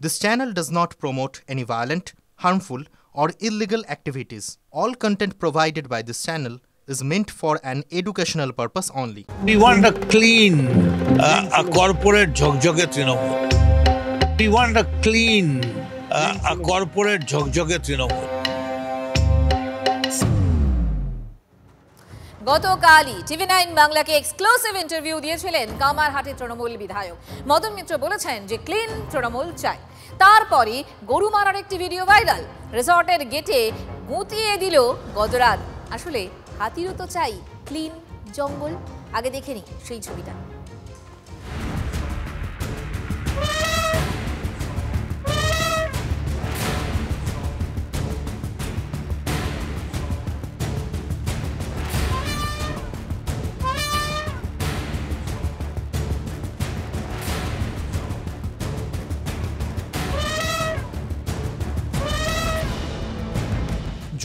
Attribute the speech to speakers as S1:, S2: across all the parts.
S1: This channel does not promote any violent, harmful, or illegal activities. All content provided by this channel is meant for an educational purpose only.
S2: We want a clean, a corporate jhokjoke Trinamool. We want a clean, a corporate jhokjoke Trinamool.
S3: গতকালই TV9 বাংলাকে exclusive interview দিয়েছিলেন কামারহাটি তৃণমূল বিধায়ক মদন মিত্র বলেছেন যে clean Trinamool চাই। তারপরে গরু মারার একটি ভিডিও ভাইরাল, রিসর্টের গেটে গুঁতিয়ে দিল গজরাজ। আসলে হাতিরও তো চাই ক্লিন জঙ্গল। আগে দেখে নি সেই ছবিটা।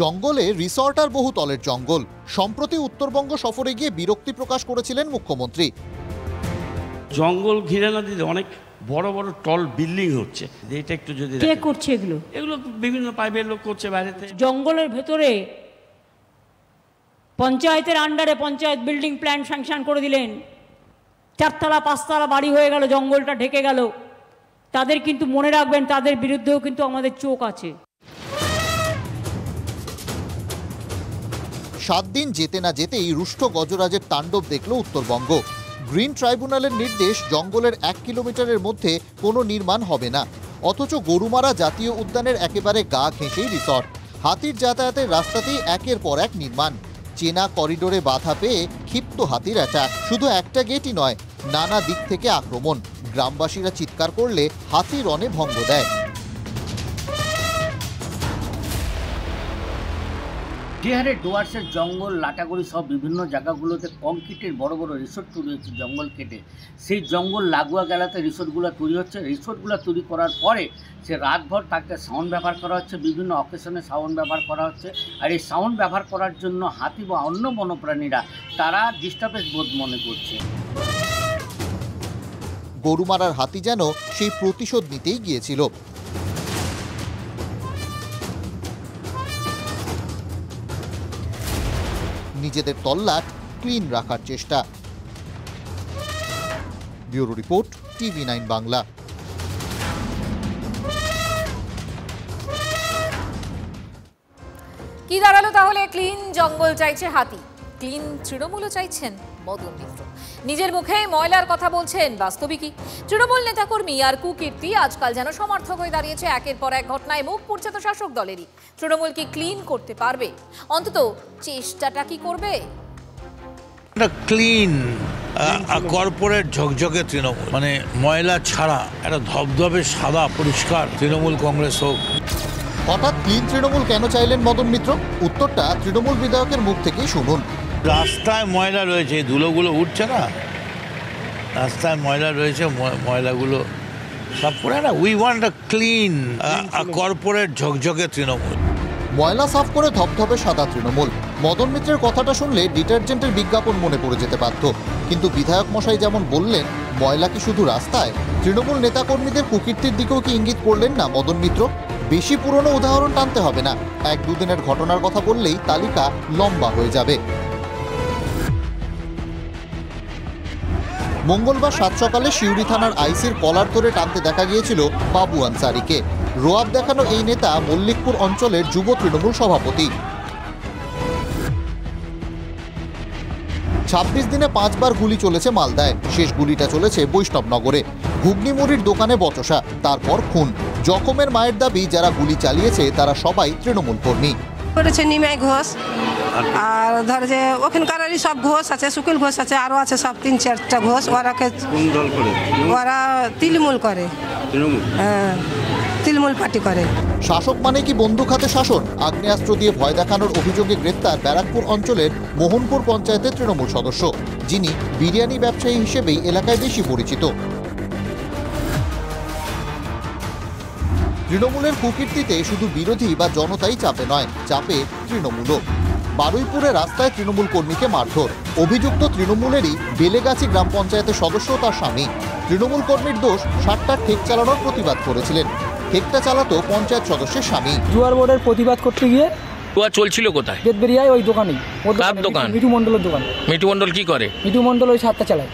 S4: জঙ্গলে রিসর্ট আর বহুতলের জঙ্গল। সম্প্রতি উত্তরবঙ্গ সফরে গিয়ে বিরক্তি প্রকাশ করেছিলেন মুখ্যমন্ত্রী।
S5: জঙ্গল ঘিরে না দিতে অনেক বড় বড় টল বিল্ডিং হচ্ছে, এটা একটু যদি
S6: কে করছে এগুলো
S5: বিভিন্ন প্রাইভেট লোক করছে বাইরেতে।
S6: জঙ্গলের ভেতরে পঞ্চায়েতের আন্ডারে পঞ্চায়েত বিল্ডিং প্ল্যান স্যাংশন করে দিলেন, 4তলা 5তলা বাড়ি হয়ে গেল, জঙ্গলটা ঢেকে গেল। তাদের কিন্তু মনে রাখবেন, তাদের বিরুদ্ধেও কিন্তু আমাদের চোখ আছে।
S4: 7 দিন যেতে না যেতেই রুষ্ট গজরাজের তাণ্ডব দেখল উত্তরবঙ্গ। গ্রিন ট্রাইব্যুনালের নির্দেশ, জঙ্গলের 1 কিলোমিটারের মধ্যে কোনো নির্মাণ হবে না। অথচ গরুমারা জাতীয় উদ্যানের একেবারে গা ঘেঁষেই রিসর্ট। হাতির যাতায়াতের রাস্তাতেই একের পর এক নির্মাণ। চেনা করিডোরে বাধা পেয়ে ক্ষিপ্ত হাতির অ্যাটাক। শুধু একটা গেটই নয়, নানা দিক থেকে আক্রমণ। গ্রামবাসীরা চিৎকার করলে হাতি রণে ভঙ্গ দেয়।
S7: যে হারে ডুয়ার্সের জঙ্গল, লাটাগুড়ি সব বিভিন্ন জায়গাগুলোতে কংক্রিটের বড় বড় রিসোর্ট তৈরি হচ্ছে জঙ্গল কেটে, সেই জঙ্গল লাগোয়া গেলাতে রিসোর্টগুলো তৈরি হচ্ছে। রিসোর্টগুলো তৈরি করার পরে সে রাতভর তাকে সাউন্ড ব্যবহার করা হচ্ছে, বিভিন্ন অকেশনে সাউন্ড ব্যবহার করা হচ্ছে। আর এই সাউন্ড ব্যবহার করার জন্য হাতি বা অন্য বন্যপ্রাণীরা তারা ডিস্টার্বেন্স বোধ মনে করছে।
S4: গরুমারার হাতি যেন সেই প্রতিশোধ নিতেই গিয়েছিল। নিজেদের তল্লাট ক্লিন রাখার চেষ্টা। Bureau report, TV9 Bangla.
S3: কি দাঁড়ালো তাহলে? ক্লিন জঙ্গল চাইছে হাতি, ক্লিন তৃণমূলও চাইছেন মদন মিত্র। নিজের মুখে ময়লার কথা বলছেন, বাস্তবিক কি? তৃণমূল নেতাকর্মী আর কুকীর্তি আজকাল যেন সমর্থক হয়ে দাঁড়িয়েছে। একের পর এক ঘটনায় মুখ পুড়ছে তো শাসক দলেরই। তৃণমূল কি ক্লিন করতে পারবে? অন্তত চেষ্টাটা কি করবে?
S2: ক্লিন, কর্পোরেট ঝকঝকে তৃণমূল, মানে ময়লা ছাড়া একটা ধবধবে সাদা পরিষ্কার তৃণমূল কংগ্রেস হোক।
S4: হঠাৎ ক্লিন তৃণমূল কেন চাইলেন মদন মিত্র? উত্তরটা তৃণমূল বিধায়কের মুখ থেকেই শুনুন।
S2: রাস্তায় ময়লা রয়েছে, এই ধুলোগুলো উঠছে না, রাস্তায় ময়লা রয়েছে, ময়লাগুলো সব করে না। We want a clean, corporate ঝকঝকে তৃণমূল।
S4: ময়লা সাফ করে ধবধবে সাদা তৃণমূল। মদন মিত্রের কথাটা শুনলে ডিটারজেন্টের বিজ্ঞাপন মনে পড়ে যেতে পারত। কিন্তু বিধায়ক মশাই যেমন বললেন, ময়লা কি শুধু রাস্তায়? তৃণমূল নেতাকর্মীদের কুকীর্তির দিকেও কি ইঙ্গিত করলেন না মদন মিত্র? বেশি পুরনো উদাহরণ টানতে হবে না, 1-2 দিনের ঘটনার কথা বললেই তালিকা লম্বা হয়ে যাবে। মঙ্গলবার 7 সকালে সিউড়ি থানার আইসির কলার ধরে টানতে দেখা গিয়েছিল বাবু আনসারিকে। রোয়াব দেখানো এই নেতা মল্লিকপুর অঞ্চলের যুব তৃণমূল সভাপতি। 26 দিনে 5 বার গুলি চলেছে মালদায়। শেষ গুলিটা চলেছে বৈষ্ণবনগরে। ঘুগনি মুড়ির দোকানে বচসা, তারপর খুন। জখমের মায়ের দাবি, যারা গুলি চালিয়েছে তারা সবাই তৃণমূল কর্মী।
S8: করেছে নিমাই ঘোষ, আর ধর যে ওখানকারই সব ঘোষ আছে, সুকিল ঘোষ আছে, আরো আছে সব 3-4টা ঘোষ। ওরা তৃণমূল করে, হ্যাঁ তৃণমূল পার্টি করে।
S4: শাসক মানে কি বন্দুক হাতে শাসন? আগ্নেয়াস্ত্র দিয়ে ভয় দেখানোর অভিযোগে গ্রেফতার ব্যারাকপুর অঞ্চলের মোহনপুর পঞ্চায়েতের তৃণমূল সদস্য, যিনি বিরিয়ানি ব্যবসায়ী হিসেবেই এলাকায় বেশি পরিচিত। তৃণমূলের কুকীর্তিতে শুধু বিরোধী বা জনতাই চাপে নয়, চাপে তৃণমূলও। বারুইপুরে রাস্তায় তৃণমূল কর্মীকে মারধর। অভিযুক্ত তৃণমূলেরই বেলেগাছি গ্রাম পঞ্চায়েতের সদস্য ও তার স্বামী। তৃণমূল কর্মীর দোষ, 60টার ঠেক চালানোর প্রতিবাদ করেছিলেন। ঠেকটা চালাতো পঞ্চায়েত সদস্যের স্বামী।
S9: জুয়ার বোর্ডের প্রতিবাদ করতে গিয়ে
S10: জুয়া চলছিল কোথায়?
S9: বেদবেরিয়ায় ওই দোকানেই।
S10: কার দোকান?
S9: মিঠু মণ্ডলের দোকান।
S10: মিঠু মণ্ডল কি করে?
S9: মিঠু মণ্ডল ওই 7টা চালায়।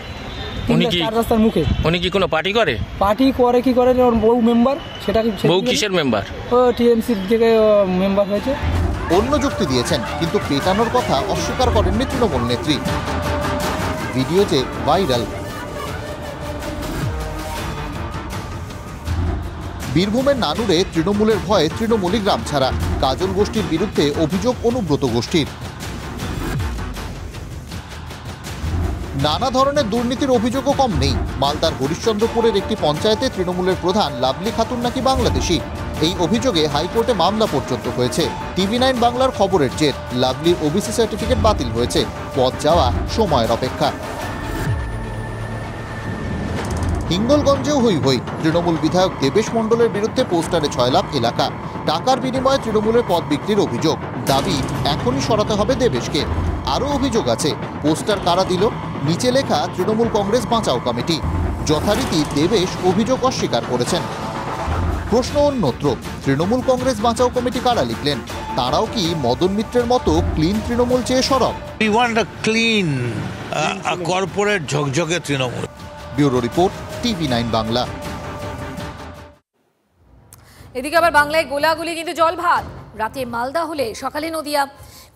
S10: উনি কি
S9: রাস্তার মুখে?
S10: উনি কি কোনো পার্টি করে?
S9: পার্টি করে কি করে, ওর বউ মেম্বার। সেটা
S10: বউ কিসের মেম্বার?
S9: ও টিএমসি থেকে মেম্বার হয়েছে।
S4: অন্য যুক্তি দিয়েছেন, কিন্তু পেটানোর কথা অস্বীকার করেননি তৃণমূল নেত্রী। ভিডিওতে ভাইরাল। বীরভূমের নানুরে তৃণমূলের ভয়ে তৃণমূলী গ্রাম ছাড়া। কাজল গোষ্ঠীর বিরুদ্ধে অভিযোগ অনুব্রত গোষ্ঠীর। নানা ধরনের দুর্নীতির অভিযোগও কম নেই। মালদার হরিশ্চন্দ্রপুরের একটি পঞ্চায়েতে তৃণমূলের প্রধান লাভলি খাতুন নাকি বাংলাদেশি। এই অভিযোগে হাইকোর্টে মামলা পর্যন্ত হয়েছে। TV9 বাংলার খবরের জের। লাভলির ওবিসি সার্টিফিকেট বাতিল হয়েছে। পথ যাওয়া সময়ের অপেক্ষা। হিঙ্গলগঞ্জেও হই হই। তৃণমূল বিধায়ক দেবেশ মণ্ডলের বিরুদ্ধে পোস্টারে 6 লাখ এলাকা। টাকার বিনিময়ে তৃণমূলের পদ বিক্রির অভিযোগ। দাবি এখনই সরাতে হবে দেবেশকে। আরও অভিযোগ আছে, পোস্টার কারা দিল? নিচে লেখা তৃণমূল কংগ্রেস বাঁচাও কমিটি। যথারীতি দেবেশ অভিযোগ অস্বীকার করেছেন। প্রশ্ন অন্যত্র, তৃণমূল কংগ্রেস বাঁচাও কমিটি কারা লিখলেন? তারাও কি মদন মিত্রের মতো ক্লিন তৃণমূল চেয়ে সরব?
S2: We want a clean, a corporate ঝকঝকে Trinamool.
S4: Bureau report, TV9 Bangla.
S3: এদিকে আবার বাংলায় গোলাগুলি কিন্তু জল ভাত। রাতে মালদা হলে সকালে নদিয়া।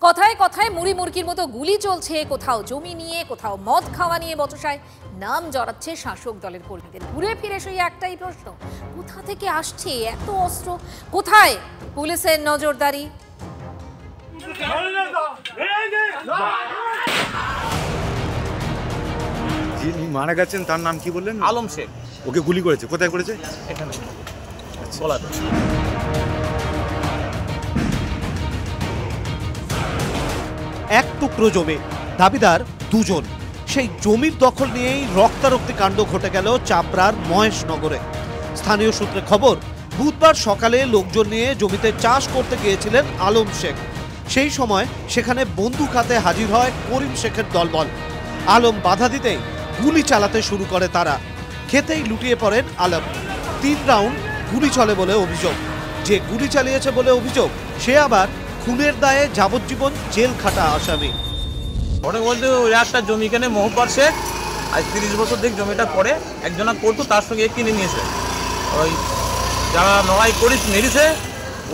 S3: কথায় কথায় মুড়ি মুরগির মতো গুলি চলছে। কোথাও জমি নিয়ে, কোথাও মদ খাওয়া নিয়ে বচসায় নাম জড়াচ্ছে শাসক দলের কর্মীদের। ঘুরে ফিরে সেই একটাই প্রশ্ন, কোথা থেকে আসছে এত অস্ত্র? কোথায় পুলিশের নজরদারি?
S11: যিনি মারা গেছেন তার নাম কি বললেন?
S12: আলম শেখ।
S11: ওকে গুলি করেছে? কোথায় করেছে?
S12: এখানে সোলাতে।
S13: এক টুকরো জমি, দাবিদার দুজন। সেই জমির দখল নিয়েই রক্তারক্তি কাণ্ড ঘটে গেল চাপড়ার মহেশনগরে। স্থানীয় সূত্রে খবর, বুধবার সকালে লোকজন নিয়ে জমিতে চাষ করতে গিয়েছিলেন আলম শেখ। সেই সময় সেখানে বন্দুক হাতে হাজির হয় করিম শেখের দলবল। আলম বাধা দিতেই গুলি চালাতে শুরু করে তারা। খেতেই লুটিয়ে পড়েন আলম। 3 রাউন্ড গুলি চলে বলে অভিযোগ। যে গুলি চালিয়েছে বলে অভিযোগ, সে আবার খুনের দায়ে যাবজ্জীবন জেল খাটা আসামি।
S12: ওটা বলতে একটা জমি কেনে মোহব্বর শেখ, আজ 30 বছর থেকে জমিটা পড়ে একজনা করতো, তার সঙ্গে কিনে নিয়েছে। ওই যারা লড়াই করিস মেরিছে,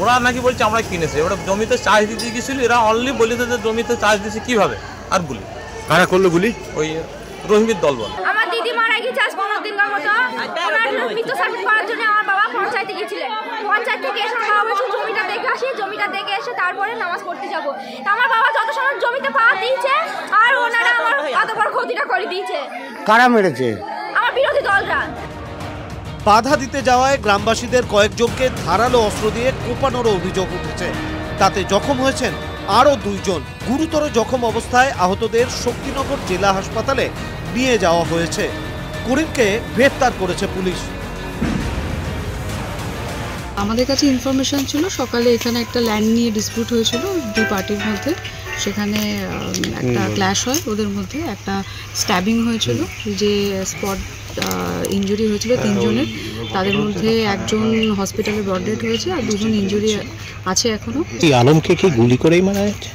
S12: ওরা নাকি বলছে আমরা কিনেছে। ওরা জমিতে চাষ দিতে গেছিল, এরা অনলি বলেছে যে জমিতে চাষ দিয়েছে কিভাবে। আর গুলি কারা করলো? গুলি ওই রহিমের দলবল।
S14: আমার দিদি মারা গিয়েছে আজ 15 দিনের মতো। ওনার মৃত্যু সার্টিফিকেট করার জন্য আমার বাবা পঞ্চায়েতে গিয়েছিলেন। পঞ্চায়েত থেকে এসে বাবা বলছে জমিটা দেখে আসি, জমিটা দেখে এসে তারপরে নামাজ পড়তে যাব। আমার বাবা যত সময় জমিতে পা দিয়েছে আর ওনারা আমার কত বড় ক্ষতিটা করে দিয়েছে।
S15: কারা মেরেছে?
S14: আমার বিরোধী দলরা।
S13: বাধা দিতে যাওয়ায় গ্রামবাসীদের কয়েকজনকে ধারালো অস্ত্র দিয়ে কোপানোর অভিযোগ উঠেছে। তাতে জখম হয়েছেন আরও 2 জন। গুরুতর জখম অবস্থায় আহতদের শক্তিনগর জেলা হাসপাতালে নিয়ে যাওয়া হয়েছে। করিমকে গ্রেফতার করেছে পুলিশ।
S16: আমাদের কাছে ইনফরমেশন ছিল সকালে এখানে একটা ল্যান্ড নিয়ে ডিসপিউট হয়েছিল 2 পার্টির মধ্যে। সেখানে একটা ক্ল্যাশ হয়, ওদের মধ্যে একটা স্ট্যাবিং হয়েছিল। যে স্পট ইনজুরি হয়েছিল 3 জনের, তাদের মধ্যে একজন হসপিটালে ব্রডডেড হয়েছে আর 2 জন ইনজুরি আছে এখনো।
S15: আলমকে কি গুলি করেই মারা হয়েছে?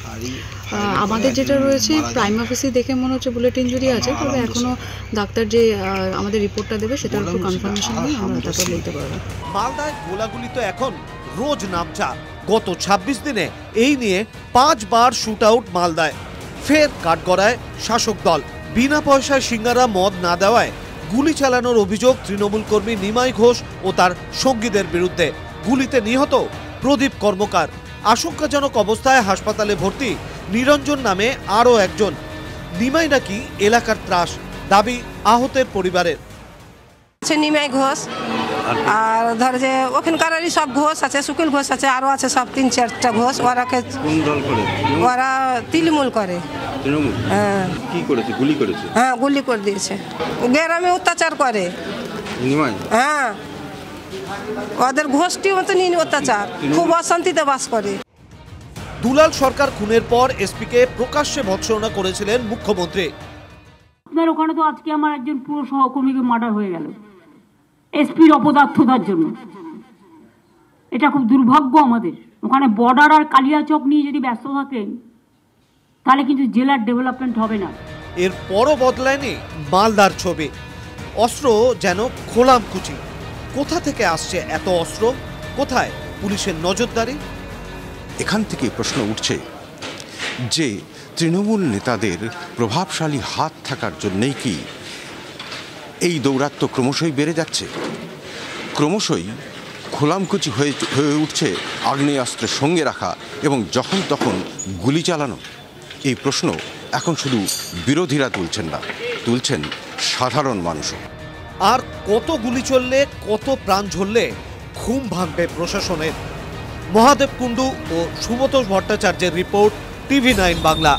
S16: আমাদের যেটা রয়েছে প্রাইম অফিসে দেখে মনে হচ্ছে বুলেট ইনজুরি আছে, তবে এখনো ডাক্তার যে আমাদের রিপোর্টটা দেবে সেটার উপর কনফার্মেশন নিয়ে আমরা তারপর বলতে পারবো।
S13: মালদায় গোলাগুলি তো এখন রোজ নামচা। গত 26 দিনে এই নিয়ে 5 বার শুট আউট মালদায়। ফের কাঠগড়ায় শাসক দল। বিনা পয়সায় সিঙ্গারা মদ না দেওয়ায় গুলি চালানোর অভিযোগ তৃণমূল কর্মী নিমাই ঘোষ ও তার সঙ্গীদের বিরুদ্ধে। গুলিতে নিহত প্রদীপ কর্মকার। আশঙ্কাজনক অবস্থায় হাসপাতালে ভর্তি নিরঞ্জন নামে আরও একজন। নিমাই নাকি এলাকার ত্রাস, দাবি আহতের পরিবারের।
S8: নিমাই ঘোষ আর ধর যে ওখানকারই সব ঘোষ আছে, সুকিল ঘোষ আছে, আরও আছে সব 3-4টা ঘোষ। ওরা তৃণমূল করে। হ্যাঁ।
S11: কি করেছে? গুলি করেছে?
S8: হ্যাঁ, গুলি করে দিয়েছে। গ্রামে অত্যাচার করে। হ্যাঁ, ওদের গোষ্ঠী মতো অত্যাচার, খুব অশান্তিতে বাস করে।
S13: দুলাল সরকার খুনের পর এসপিকে প্রকাশ্যে ভৎসনা করেছিলেন মুখ্যমন্ত্রী।
S6: আপনার ওখানে তো আজকে আমার একজন পুরো সহকর্মীকে মার্ডার হয়ে গেল এসপির অপদার্থতার জন্য। এটা খুব দুর্ভাগ্য আমাদের। ওখানে বর্ডার আর কালিয়াচক নিয়ে যদি ব্যস্ত থাকেন তাহলে কিন্তু জেলার ডেভেলপমেন্ট হবে না।
S13: এর পরও বদলায়নি মালদার ছবি। অস্ত্র যেন খোলামকুচি। কোথা থেকে আসছে এত অস্ত্র? কোথায় পুলিশের নজরদারি?
S17: এখান থেকে প্রশ্ন উঠছে যে তৃণমূল নেতাদের প্রভাবশালী হাত থাকার জন্যই কি এই দৌরাত্ম্য ক্রমশই বেড়ে যাচ্ছে? ক্রমশই খোলামকুচি হয়ে উঠছে আগ্নেয়াস্ত্রের সঙ্গে রাখা এবং যখন তখন গুলি চালানো। এই প্রশ্ন এখন শুধু বিরোধীরা তুলছেন না, তুলছেন সাধারণ মানুষও।
S13: আর কত গুলি চললে, কত প্রাণ ঝরলে ঘুম ভাঙবে প্রশাসনের? মহাদেব কুণ্ডু ও সুমতোষ ভট্টাচার্যের রিপোর্ট, TV9 বাংলা।